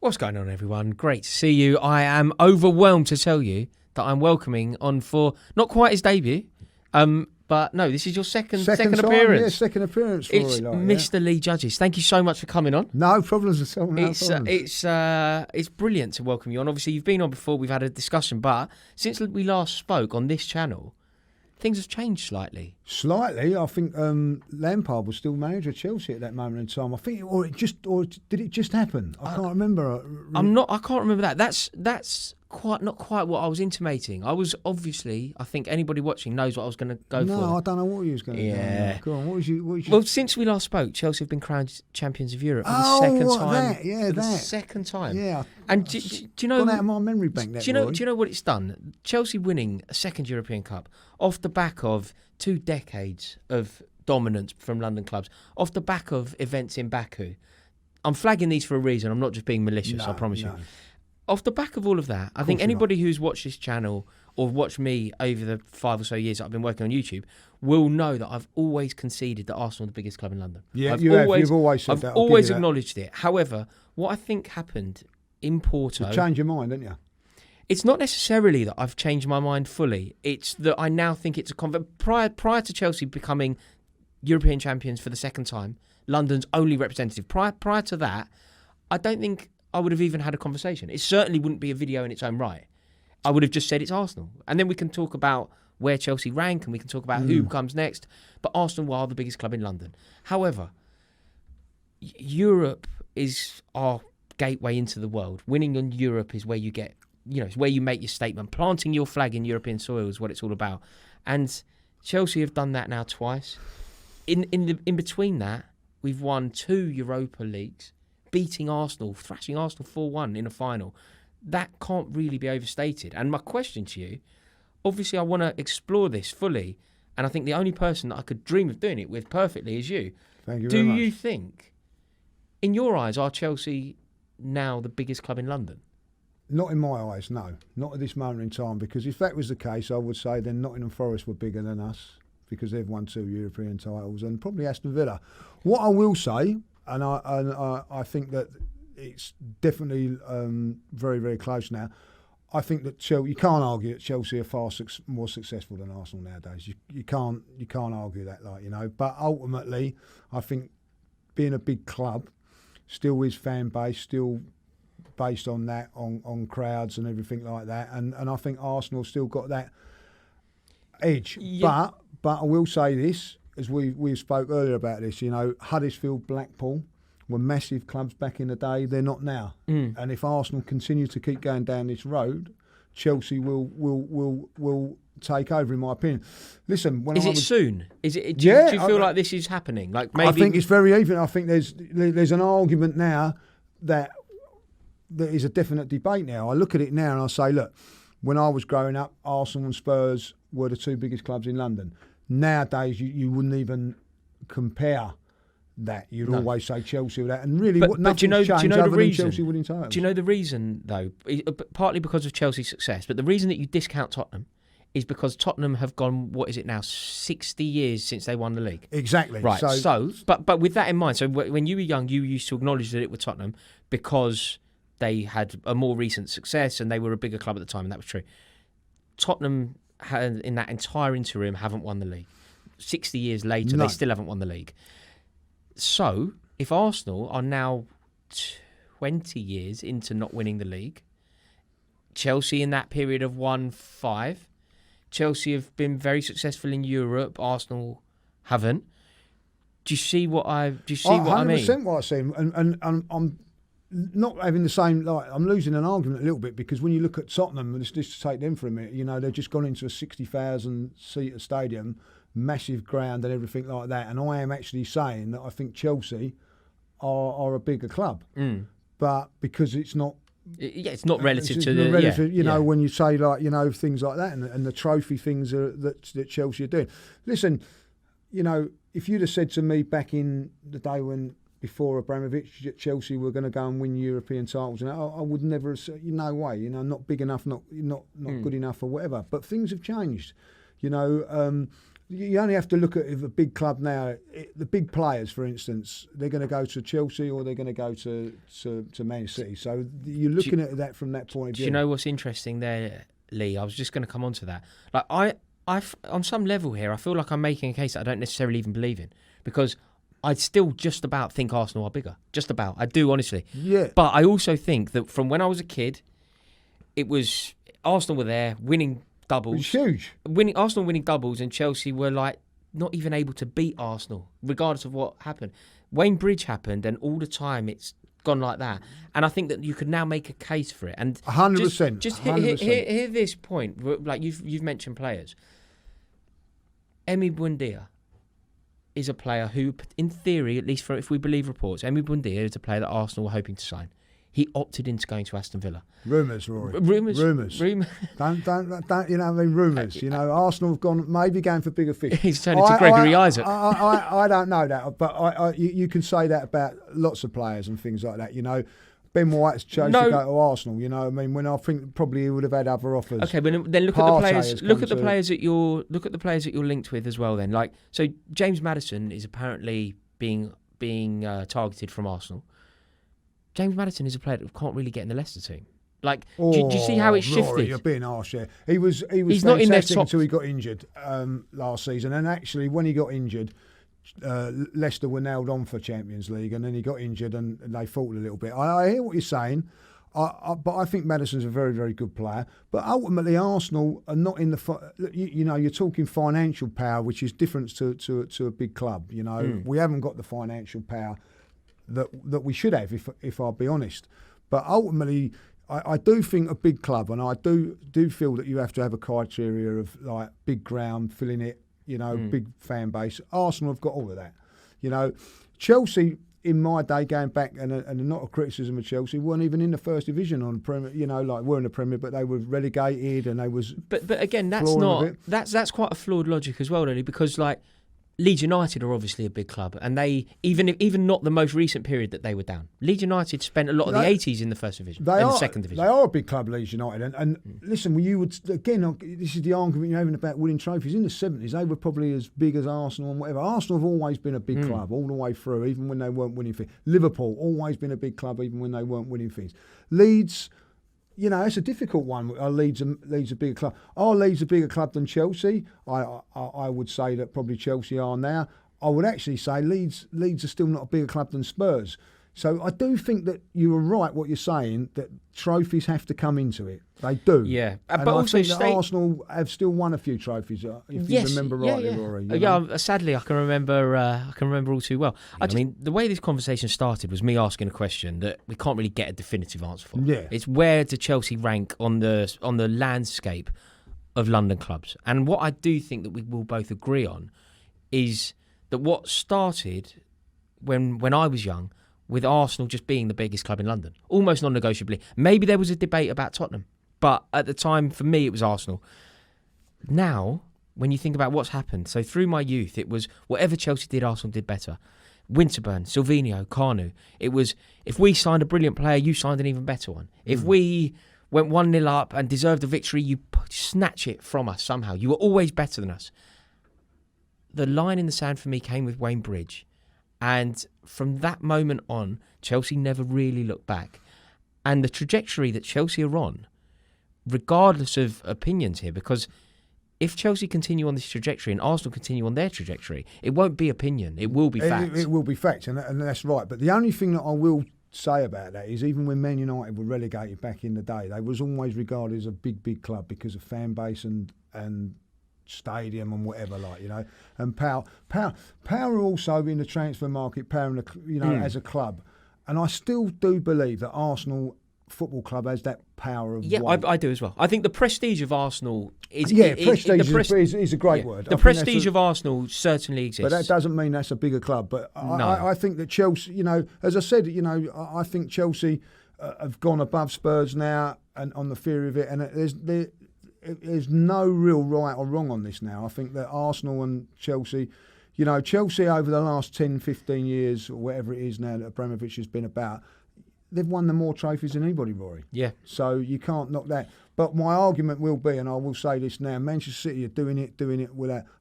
What's going on, everyone? Great to see you. I am overwhelmed to tell you that I'm welcoming on for not quite his debut, but no, this is your second appearance. Yeah, second appearance for It's Rory, Mr. Lee Judges. Thank you so much for coming on. No problems at all. No problems. It's brilliant to welcome you on. Obviously, you've been on before. We've had a discussion, but since we last spoke on this channel, things have changed slightly. Slightly, I think Lampard was still manager of Chelsea at that moment in time. I think, or did it just happen? I can't remember. I can't remember that. That's not quite what I was intimating. I was obviously. I think anybody watching knows what I was going to go for. No, I don't know what you was going to do. Yeah. Go on. What was you? Well, since we last spoke, Chelsea have been crowned champions of Europe for the second time. Yeah. And do you know? Gone out of my memory bank. Do you know what it's done? Chelsea winning a second European Cup off the back of 2 decades of dominance from London clubs, off the back of events in Baku. I'm flagging these for a reason. I'm not just being malicious. I promise you. Off the back of all of that, I think anybody who's watched this channel or watched me over the 5 or so years that I've been working on YouTube will know that I've always conceded that Arsenal are the biggest club in London. Yeah, you've always said that. I've always acknowledged it. However, what I think happened in Porto... You changed your mind, didn't you? It's not necessarily that I've changed my mind fully. It's that I now think it's a... Prior to Chelsea becoming European champions for the second time, London's only representative, prior to that, I don't think I would have even had a conversation. It certainly wouldn't be a video in its own right. I would have just said it's Arsenal. And then we can talk about where Chelsea rank and we can talk about who comes next. But Arsenal are the biggest club in London. However, Europe is our gateway into the world. Winning in Europe is where you get... it's where you make your statement. Planting your flag in European soil is what it's all about. And Chelsea have done that now twice. In between that, we've won 2 Europa Leagues, beating Arsenal, thrashing Arsenal 4-1 in a final. That can't really be overstated. And my question to you, obviously I want to explore this fully, and I think the only person that I could dream of doing it with perfectly is you. Thank you very much. Do you think, in your eyes, are Chelsea now the biggest club in London? Not in my eyes, no. Not at this moment in time, because if that was the case, I would say then Nottingham Forest were bigger than us because they've won 2 European titles, and probably Aston Villa. What I will say, and I think that it's definitely very, very close now, I think that you can't argue that Chelsea are far more successful than Arsenal nowadays. You can't argue that, But ultimately, I think being a big club, still is fan base, still based on that, on crowds and everything like that. And I think Arsenal still got that edge. Yeah. But I will say this, as we spoke earlier about this, Huddersfield, Blackpool were massive clubs back in the day. They're not now. And if Arsenal continue to keep going down this road, Chelsea will take over, in my opinion. Listen, soon? Do you feel like this is happening? Like maybe... I think it's very even. I think there's an argument now that there is a definite debate now. I look at it now and I say, look, when I was growing up, Arsenal and Spurs were the 2 biggest clubs in London. Nowadays, you wouldn't even compare that. You'd always say Chelsea with that. And really, nothing's changed other than Chelsea winning titles. Do you know the reason, though? Partly because of Chelsea's success, but the reason that you discount Tottenham is because Tottenham have gone, what is it now, 60 years since they won the league? Exactly. Right, but with that in mind, so when you were young, you used to acknowledge that it was Tottenham because they had a more recent success and they were a bigger club at the time, and that was true. Tottenham, in that entire interim, haven't won the league. 60 years later, they still haven't won the league. So, if Arsenal are now 20 years into not winning the league, Chelsea in that period have won 5. Chelsea have been very successful in Europe. Arsenal haven't. Do you see what I mean? 100% what I see. And I'm not having the same, I'm losing an argument a little bit, because when you look at Tottenham, and just to take them for a minute, they've just gone into a 60,000 seater stadium, massive ground and everything like that. And I am actually saying that I think Chelsea are a bigger club. But because it's not... it's not relative to the... when you say, things like that and the trophy things that Chelsea are doing. Listen, if you'd have said to me back in the day before Abramovich, Chelsea were going to go and win European titles, and I would never have said, no way, not big enough, not good enough or whatever. But things have changed, you only have to look at if a big club now, the big players, for instance, they're going to go to Chelsea or they're going to go to Man City. So you're looking at that from that point of view. Do you know what's interesting there, Lee? I was just going to come on to that. Like I on some level here, I feel like I'm making a case that I don't necessarily even believe in, because I still just about think Arsenal are bigger. Just about. I do, honestly. Yeah. But I also think that from when I was a kid, it was Arsenal were there winning doubles. It's huge. Arsenal winning doubles, and Chelsea were like not even able to beat Arsenal, regardless of what happened. Wayne Bridge happened, and all the time it's gone like that. And I think that you could now make a case for it. And 100%. Just 100%. hear this point. Like you've mentioned players. Emi Buendia is a player who, in theory, at least if we believe reports, Emi Buendia is a player that Arsenal were hoping to sign. He opted into going to Aston Villa. Rumours, Rory. Rumours. Don't, you know, I mean, rumours. You know, Arsenal have gone, maybe going for bigger fish. He's turned into Gregory Isaac. I don't know that, but you can say that about lots of players and things like that. You know, Ben White's chose to go to Arsenal. You know, I mean, when I think probably he would have had other offers. Okay, but then look at the players. Look at the players that you're linked with as well. Then, like, so James Maddison is apparently being targeted from Arsenal. James Maddison is a player that can't really get in the Leicester team. Like, do you see how it's shifted? Rory, you're being harsh, yeah. He was He's not in their top until he got injured last season. And actually, when he got injured, Leicester were nailed on for Champions League, and then he got injured and they fought a little bit. I hear what you're saying, but I think Maddison's a very, very good player. But ultimately, Arsenal are not in the... You know, you're talking financial power, which is different to a big club. You know, we haven't got the financial power that we should have, if I'll be honest. But ultimately, I do think a big club, and I do feel that you have to have a criteria of like big ground, filling it, you know, big fan base. Arsenal have got all of that. You know, Chelsea, in my day, going back, and not a criticism of Chelsea, weren't even in the first division on the Premier. You know, like we're in the Premier, but they were relegated, and they was. But again, that's quite a flawed logic as well, really, because like Leeds United are obviously a big club, and they even not the most recent period that they were down. Leeds United spent a lot of the 80s in the first division, the second division. They are a big club, Leeds United, and listen, you would again. This is the argument you're having about winning trophies. In the 70s, they were probably as big as Arsenal and whatever. Arsenal have always been a big club all the way through, even when they weren't winning things. Liverpool always been a big club, even when they weren't winning things. Leeds. You know, it's a difficult one. Are Leeds a bigger club? Are Leeds a bigger club than Chelsea? I would say that probably Chelsea are now. I would actually say Leeds are still not a bigger club than Spurs. So I do think that you are right what you're saying, that trophies have to come into it. They do. Yeah. And but I also think that Arsenal have still won a few trophies, if you remember rightly, Rory. Yeah, sadly, I can remember all too well. I mean, the way this conversation started was me asking a question that we can't really get a definitive answer for. Yeah. It's where do Chelsea rank on the landscape of London clubs? And what I do think that we will both agree on is that what started when I was young, with Arsenal just being the biggest club in London, almost non-negotiably. Maybe there was a debate about Tottenham, but at the time, for me, it was Arsenal. Now, when you think about what's happened, so through my youth, it was whatever Chelsea did, Arsenal did better. Winterburn, Silvino, Carnu. It was, if we signed a brilliant player, you signed an even better one. If we went 1-0 up and deserved a victory, you snatch it from us somehow. You were always better than us. The line in the sand for me came with Wayne Bridge. And from that moment on, Chelsea never really looked back. And the trajectory that Chelsea are on, regardless of opinions here, because if Chelsea continue on this trajectory and Arsenal continue on their trajectory, it won't be opinion. It will be fact. It will be fact, and that's right. But the only thing that I will say about that is even when Man United were relegated back in the day, they was always regarded as a big club because of fan base and stadium and whatever, like, you know, and power also in the transfer market, power in the, you know, as a club, and I still do believe that Arsenal Football Club has that power of weight. I do as well. I think the prestige of Arsenal is prestige is a great word. The prestige of Arsenal certainly exists, but that doesn't mean that's a bigger club. But I think that Chelsea, you know, as I said, you know, I think Chelsea have gone above Spurs now, and on the theory of it, and there's no real right or wrong on this now. I think that Arsenal and Chelsea, you know, Chelsea over the last 10, 15 years, or whatever it is now that Abramovich has been about, they've won the more trophies than anybody, Rory. Yeah. So you can't knock that. But my argument will be, and I will say this now, Manchester City are doing it.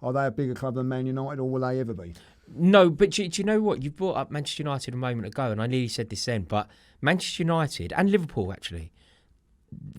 Are they a bigger club than Man United, or will they ever be? No, but do you know what? You brought up Manchester United a moment ago, and I nearly said this then, but Manchester United and Liverpool, actually,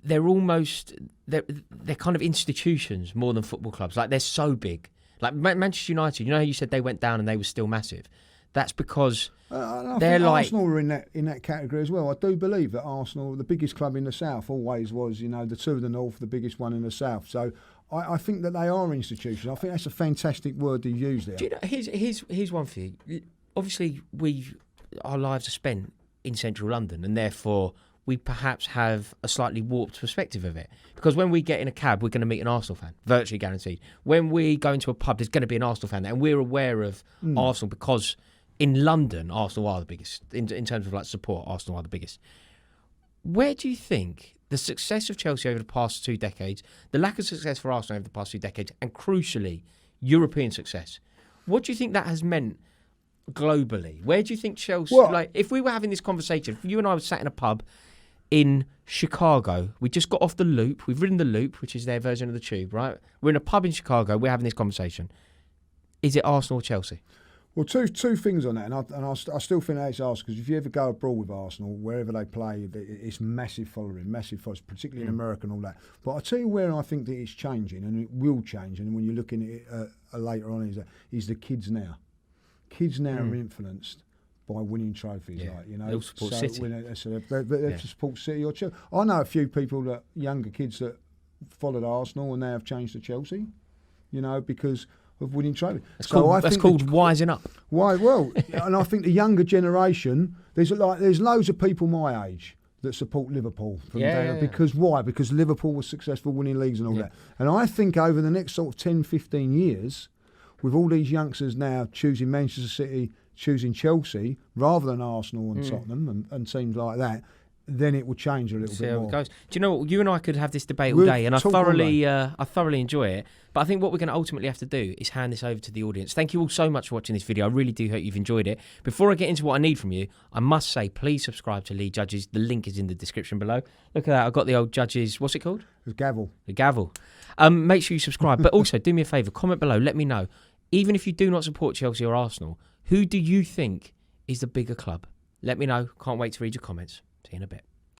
they're kind of institutions more than football clubs. Like, they're so big. Like Manchester United, you know how you said they went down and they were still massive? That's because I they're think like... Arsenal are in that category as well. I do believe that Arsenal, the biggest club in the south, always was. The two of the north, the biggest one in the south. So I think that they are institutions. I think that's a fantastic word to use there. Do you know, here's one for you. Obviously, our lives are spent in central London, and therefore we perhaps have a slightly warped perspective of it. Because when we get in a cab, we're going to meet an Arsenal fan, virtually guaranteed. When we go into a pub, there's going to be an Arsenal fan there, and we're aware of Arsenal because in London, Arsenal are the biggest. In terms of like support, Arsenal are the biggest. Where do you think the success of Chelsea over the past 2 decades, the lack of success for Arsenal over the past 2 decades, and crucially, European success, what do you think that has meant globally? Where do you think Chelsea... Like, if we were having this conversation, if you and I were sat in a pub in Chicago, we just got off the Loop, we've ridden the Loop, which is their version of the Tube, right? We're in a pub in Chicago, we're having this conversation. Is it Arsenal or Chelsea? Well, two things on that, and I still think that's Arsenal, because if you ever go abroad with Arsenal, wherever they play, it's massive following, particularly in America and all that. But I tell you where I think that it's changing, and it will change, and when you're looking at it later on, is the kids now. Kids now are influenced by winning trophies, They'll support City. They support City or Chelsea. I know a few people, younger kids that followed Arsenal and now have changed to Chelsea, because of winning trophies. That's called wising up. Why? Well, and I think the younger generation, there's loads of people my age that support Liverpool because why? Because Liverpool was successful winning leagues and all that. And I think over the next sort of 10, 15 years, with all these youngsters now choosing Manchester City, choosing Chelsea rather than Arsenal and Tottenham and teams like that, then it will change a little bit more. It goes. Do you know what? You and I could have this debate all day, and I thoroughly enjoy it. But I think what we're going to ultimately have to do is hand this over to the audience. Thank you all so much for watching this video. I really do hope you've enjoyed it. Before I get into what I need from you, I must say, please subscribe to Lead Judges. The link is in the description below. Look at that. I've got the old Judges. What's it called? The gavel. The gavel. Make sure you subscribe. But also, do me a favour. Comment below. Let me know. Even if you do not support Chelsea or Arsenal, who do you think is the bigger club? Let me know. Can't wait to read your comments. See you in a bit.